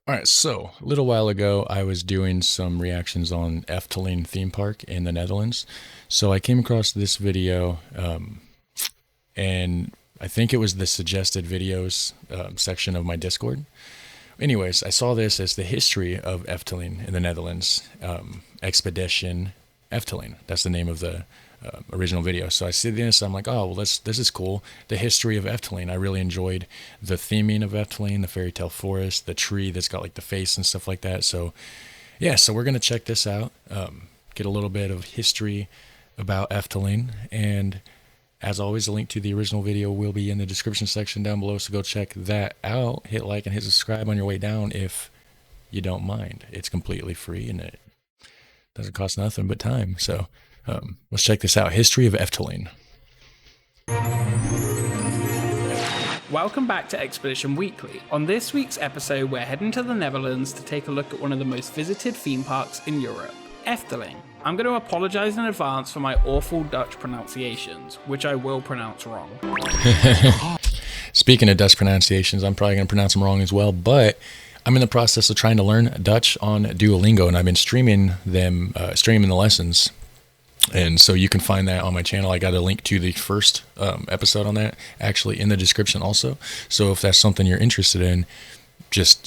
All right, so a little while ago, I was doing some reactions on Efteling theme park in the Netherlands. So I came across this video, and I think it was the suggested videos section of my Discord. Anyways, I saw this as the history of Efteling in the Netherlands, Expedition Efteling. That's the name of the original video. So I see this, I'm like, oh, well, this is cool. The history of Efteling. I really enjoyed the theming of Efteling, the Fairytale Forest, the tree that's got like the face and stuff like that. So yeah, so we're gonna check this out, get a little bit of history about Efteling, and as always, a link to the original video will be in the description section down below. So go check that out. Hit like and hit subscribe on your way down if you don't mind. It's completely free and it doesn't cost nothing but time. So let's check this out. History of Efteling. Welcome back to Expedition Weekly. On this week's episode, we're heading to the Netherlands to take a look at one of the most visited theme parks in Europe, Efteling. I'm going to apologise in advance for my awful Dutch pronunciations, which I will pronounce wrong. Speaking of Dutch pronunciations, I'm probably going to pronounce them wrong as well, but I'm in the process of trying to learn Dutch on Duolingo, and I've been streaming the lessons. And so you can find that on my channel. I got a link to the first episode on that actually in the description also. So if that's something you're interested in, just,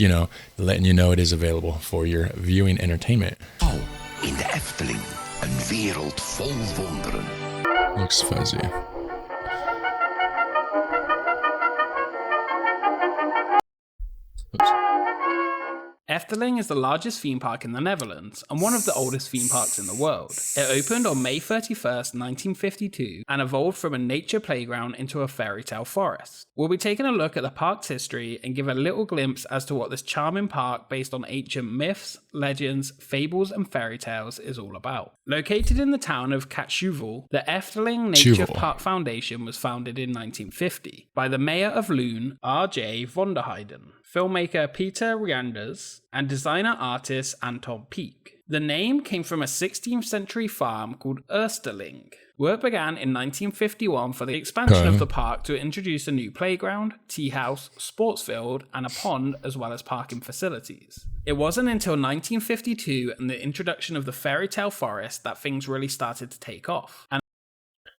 letting you know it is available for your viewing entertainment. Oh, in de Efteling, een wereld vol wonderen. Looks fuzzy. Oops. Efteling is the largest theme park in the Netherlands and one of the oldest theme parks in the world. It opened on May 31st, 1952 and evolved from a nature playground into a fairytale forest. We'll be taking a look at the park's history and give a little glimpse as to what this charming park based on ancient myths, legends, fables and fairy tales is all about. Located in the town of Kaatsheuvel, the Efteling Nature Park Foundation was founded in 1950 by the mayor of Loon, R.J. von der Heyden, filmmaker Peter Reinders, and designer artist Anton Pieck. The name came from a 16th century farm called Efteling. Work began in 1951 for the expansion of the park to introduce a new playground, tea house, sports field, and a pond, as well as parking facilities. It wasn't until 1952 and the introduction of the Fairytale Forest that things really started to take off.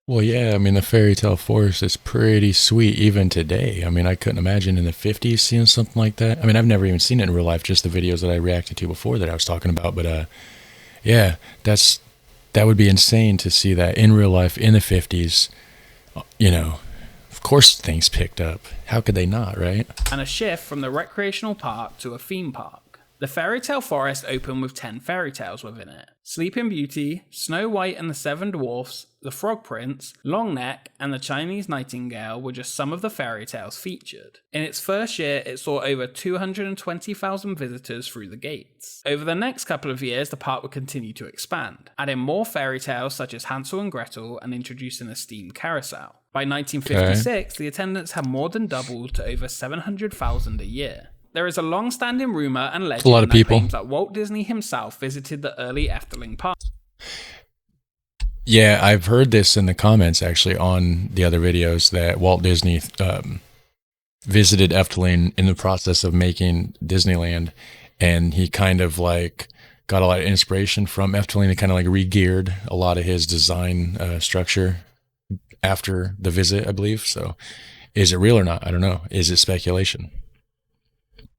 Well, yeah, I mean, the Fairytale Forest is pretty sweet even today. I mean, I couldn't imagine in the 50s seeing something like that. I mean, I've never even seen it in real life, just the videos that I reacted to before that I was talking about. But yeah, that would be insane to see that in real life in the 50s. Of course things picked up. How could they not, right? And a shift from the recreational park to a theme park. The Fairytale Forest opened with 10 fairy tales within it. Sleeping Beauty, Snow White and the Seven Dwarfs, The Frog Prince, Long Neck, and the Chinese Nightingale were just some of the fairy tales featured. In its first year, it saw over 220,000 visitors through the gates. Over the next couple of years, the park would continue to expand, adding more fairy tales such as Hansel and Gretel and introducing a steam carousel. By 1956, the attendance had more than doubled to over 700,000 a year. There is a long-standing rumor and legend that claims that Walt Disney himself visited the early Efteling park. Yeah, I've heard this in the comments actually on the other videos that Walt Disney visited Efteling in the process of making Disneyland, and he kind of like got a lot of inspiration from Efteling. He kind of like re-geared a lot of his design structure after the visit, I believe. So is it real or not? I don't know. Is it speculation?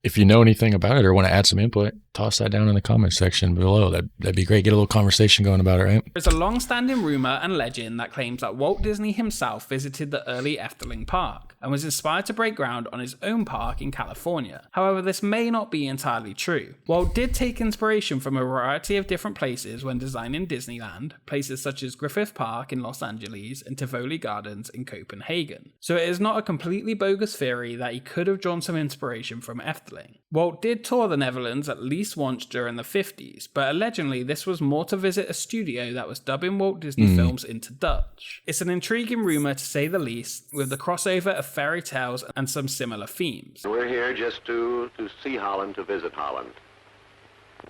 If you know anything about it or want to add some input, toss that down in the comment section below. That'd be great. Get a little conversation going about it, right? There's a long-standing rumor and legend that claims that Walt Disney himself visited the early Efteling park and was inspired to break ground on his own park in California. However, this may not be entirely true. Walt did take inspiration from a variety of different places when designing Disneyland, places such as Griffith Park in Los Angeles and Tivoli Gardens in Copenhagen. So it is not a completely bogus theory that he could have drawn some inspiration from Efteling. Walt did tour the Netherlands at least once during the 50s, but allegedly this was more to visit a studio that was dubbing Walt Disney films into Dutch. It's an intriguing rumor to say the least, with the crossover of fairy tales and some similar themes. We're here just to see Holland, to visit Holland.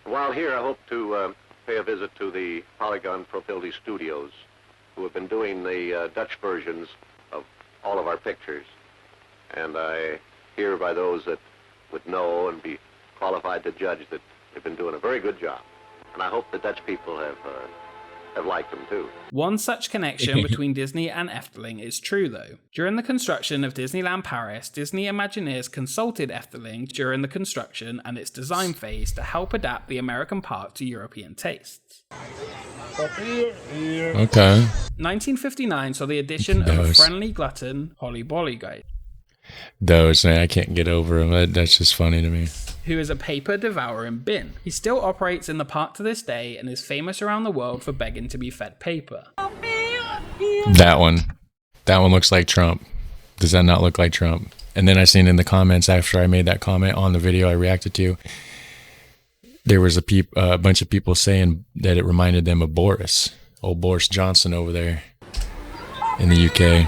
While here, I hope to pay a visit to the Polygon Profility Studios, who have been doing the Dutch versions of all of our pictures. And I hear by those that would know and be qualified to judge that they've been doing a very good job. And I hope the Dutch people have liked them too. One such connection between Disney and Efteling is true though. During the construction of Disneyland Paris, Disney Imagineers consulted Efteling during the construction and its design phase to help adapt the American park to European tastes. Okay. 1959 saw the addition of a friendly glutton, Holly Bolly Guy. Those, man, I can't get over them. That's just funny to me. Who is a paper devouring bin. He still operates in the park to this day and is famous around the world for begging to be fed paper. That one looks like Trump. Does that not look like Trump? And then I seen in the comments after I made that comment on the video I reacted to, there was a bunch of people saying that it reminded them of Boris, old Boris Johnson over there in the UK.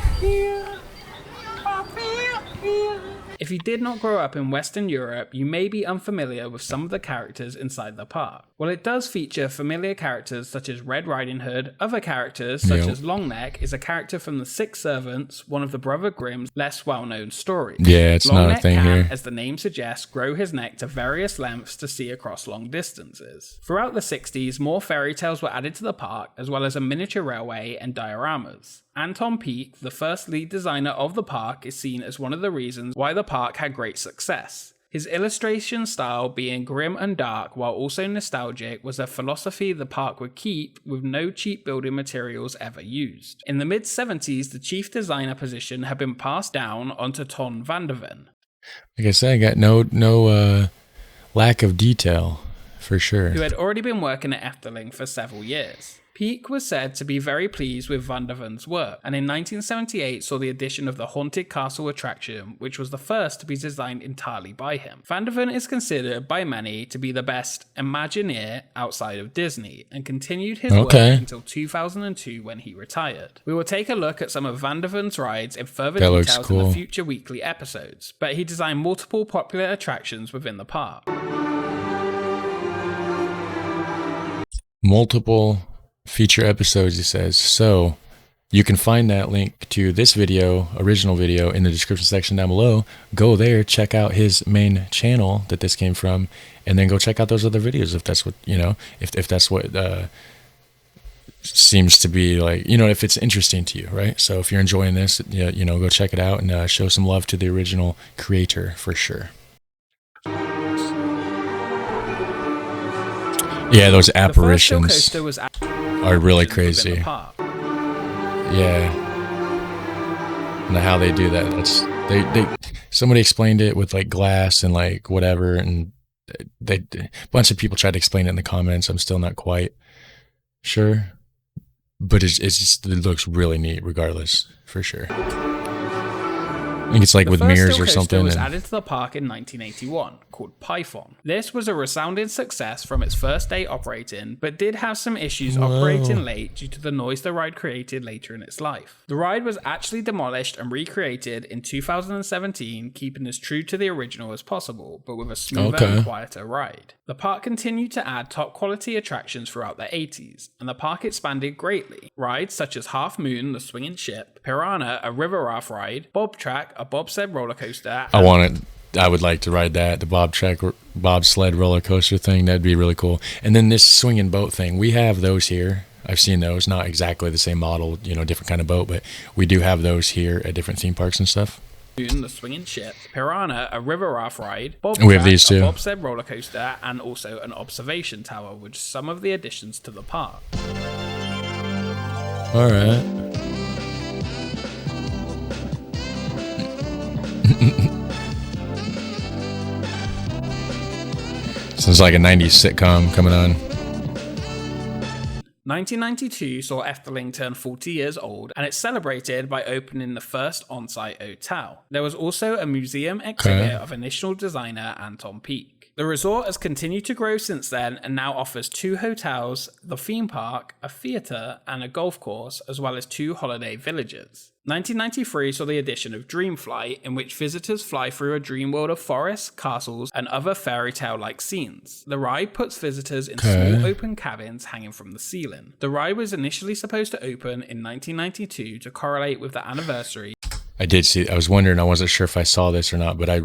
If you did not grow up in Western Europe, you may be unfamiliar with some of the characters inside the park. While it does feature familiar characters such as Red Riding Hood, other characters such as Longneck is a character from The Six Servants, one of the Brother Grimm's less well-known stories. Yeah, it's not a thing can, here. as the name suggests, grow his neck to various lengths to see across long distances. Throughout the 60s, more fairy tales were added to the park, as well as a miniature railway and dioramas. Anton Pieck, the first lead designer of the park, is seen as one of the reasons why the park had great success. His illustration style being grim and dark while also nostalgic was a philosophy the park would keep, with no cheap building materials ever used. In the mid-70s, the chief designer position had been passed down onto Ton van der Ven. Like I said, I got no lack of detail, for sure. Who had already been working at Efteling for several years. Pieck was said to be very pleased with Van der Ven's work, and in 1978 saw the addition of the Haunted Castle attraction, which was the first to be designed entirely by him. Van der Ven is considered by many to be the best Imagineer outside of Disney, and continued his work until 2002 when he retired. We will take a look at some of Van der Ven's rides in further details in the future weekly episodes, but he designed multiple popular attractions within the park. Multiple feature episodes, he says. So you can find that link to this original video in the description section down below. Go there, check out his main channel that this came from, and then go check out those other videos if that's what, if that's what seems to be like, if it's interesting to you, right? So if you're enjoying this, go check it out and show some love to the original creator for sure. Yeah, those apparitions are really crazy. Yeah. And how they do that. Somebody explained it with like glass and like whatever, and a bunch of people tried to explain it in the comments. I'm still not quite sure. But it looks really neat regardless, for sure. I think it's like with mirrors or something. The first was added to the park in 1981, called Python. This was a resounding success from its first day operating, but did have some issues operating late due to the noise the ride created later in its life. The ride was actually demolished and recreated in 2017, keeping as true to the original as possible, but with a smoother and quieter ride. The park continued to add top quality attractions throughout the 80s, and the park expanded greatly. Rides such as Half Moon, the swinging ship, Piranha, a river raft ride, Bob Track, a bobsled roller coaster. I would like to ride that, the bobsled roller coaster thing. That'd be really cool. And then this swinging boat thing, we have those here. I've seen those, not exactly the same model, different kind of boat, but we do have those here at different theme parks and stuff. The swinging ship, Piranha, a river raft ride, Bob we have these too. A bobsled roller coaster, and also an observation tower, with some of the additions to the park. All right. Sounds like a 90s sitcom coming on. 1992 saw Efteling turn 40 years old, and it's celebrated by opening the first on-site hotel. There was also a museum exhibit of initial designer Anton Pieck. The resort has continued to grow since then and now offers 2 hotels, the theme park, a theatre, and a golf course, as well as 2 holiday villages. 1993 saw the addition of Dreamflight, in which visitors fly through a dream world of forests, castles, and other fairy tale-like scenes. The ride puts visitors in small open cabins hanging from the ceiling. The ride was initially supposed to open in 1992 to correlate with the anniversary I did see. I was wondering. I wasn't sure if I saw this or not, but I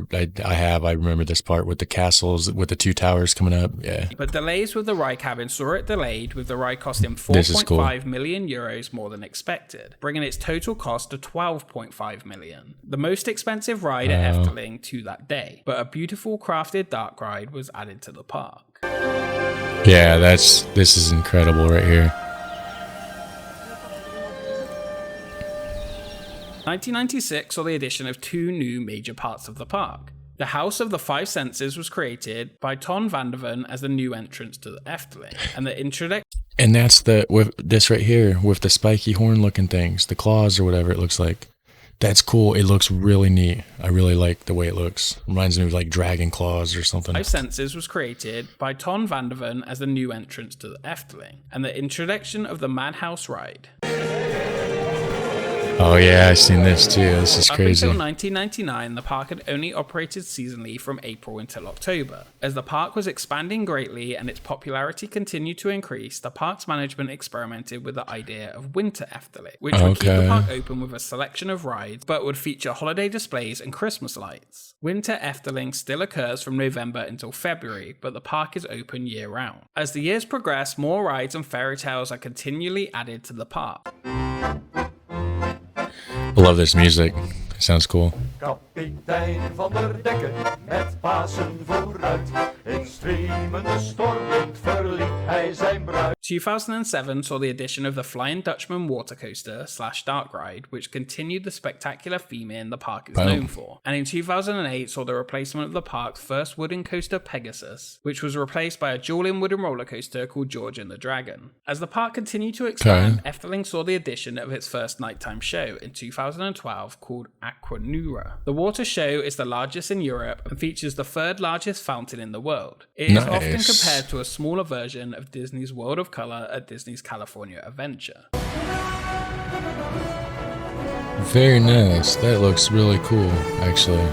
have. I remember this part with the castles, with the two towers coming up. Yeah. But delays with the ride cabin saw it delayed, with the ride costing This is cool. 4.5 million euros more than expected, bringing its total cost to 12.5 million. The most expensive ride at Efteling to that day, but a beautiful crafted dark ride was added to the park. Yeah, this is incredible right here. 1996 saw the addition of two new major parts of the park. The House of the Five Senses was created by Ton van der Ven as the new entrance to the Efteling, and the introduction. And that's with this right here with the spiky horn looking things, the claws or whatever it looks like. That's cool. It looks really neat. I really like the way it looks. Reminds me of like dragon claws or something. Five Senses was created by Ton van der Ven as the new entrance to the Efteling, and the introduction of the Madhouse ride. Oh yeah, I've seen this too. This is crazy. Up until 1999, the park had only operated seasonally from April until October. As the park was expanding greatly and its popularity continued to increase, the park's management experimented with the idea of Winter Efteling, which would keep the park open with a selection of rides, but would feature holiday displays and Christmas lights. Winter Efteling still occurs from November until February, but the park is open year-round. As the years progress, more rides and fairy tales are continually added to the park. I love this music. It sounds cool. Kapitein van der Dekker met Pasen vooruit. In stremende stormwind verliet hij zijn bruid. 2007 saw the addition of the Flying Dutchman water coaster / dark ride, which continued the spectacular theming the park is known for. And in 2008 saw the replacement of the park's first wooden coaster Pegasus, which was replaced by a dueling wooden roller coaster called George and the Dragon. As the park continued to expand, Efteling saw the addition of its first nighttime show in 2012 called Aquanura. The water show is the largest in Europe and features the third largest fountain in the world. It is often compared to a smaller version of Disney's World of Color at Disney's California Adventure. Very nice. That looks really cool, actually.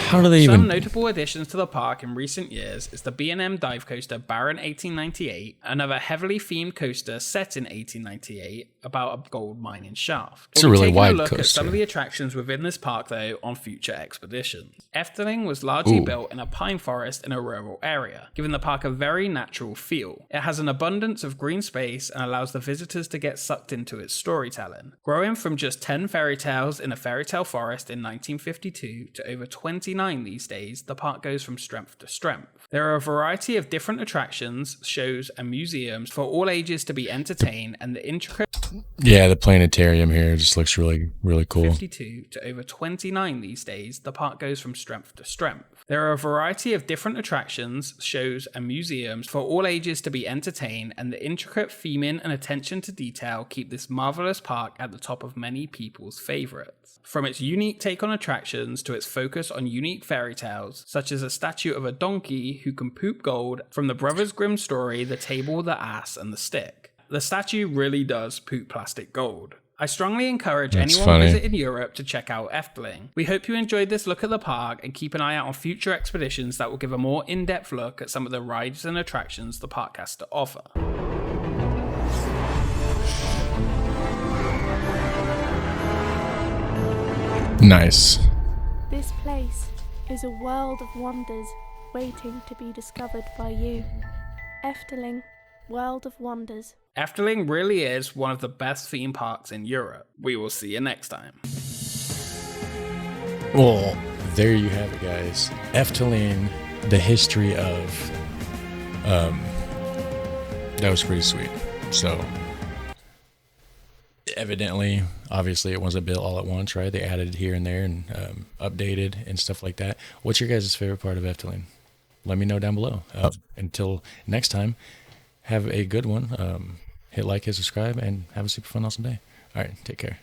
How do they Some even... notable additions to the park in recent years is the B&M dive coaster Baron 1898, another heavily themed coaster set in 1898 about a gold mining shaft. It's a really wide look coaster. At some of the attractions within this park, though, on future expeditions. Efteling was largely built in a pine forest in a rural area, giving the park a very natural feel. It has an abundance of green space and allows the visitors to get sucked into its storytelling. Growing from just 10 fairy tales in a Fairytale Forest in 1952 to over 29 these days, the park goes from strength to strength. There are a variety of different attractions, shows, and museums for all ages to be entertained, and the intricate... Yeah, the planetarium here just looks really, really cool. 52 to over 29 these days, the park goes from strength to strength. There are a variety of different attractions, shows, and museums for all ages to be entertained, and the intricate theming and attention to detail keep this marvelous park at the top of many people's favorites. From its unique take on attractions to its focus on unique fairy tales, such as a statue of a donkey who can poop gold from the Brothers Grimm story, The Table, the Ass, and the Stick. The statue really does poop plastic gold. I strongly encourage anyone visiting Europe to check out Efteling. We hope you enjoyed this look at the park and keep an eye out on future expeditions that will give a more in-depth look at some of the rides and attractions the park has to offer. Nice. This place is a world of wonders waiting to be discovered by you. Efteling, World of Wonders. Efteling really is one of the best theme parks in Europe. We will see you next time. Well, there you have it, guys. Efteling, the history of... that was pretty sweet. So... evidently, obviously, it wasn't built all at once, right? They added here and there and updated and stuff like that. What's your guys' favorite part of Efteling? Let me know down below. Until next time, have a good one. Hit like, hit subscribe, and have a super fun, awesome day. All right, take care.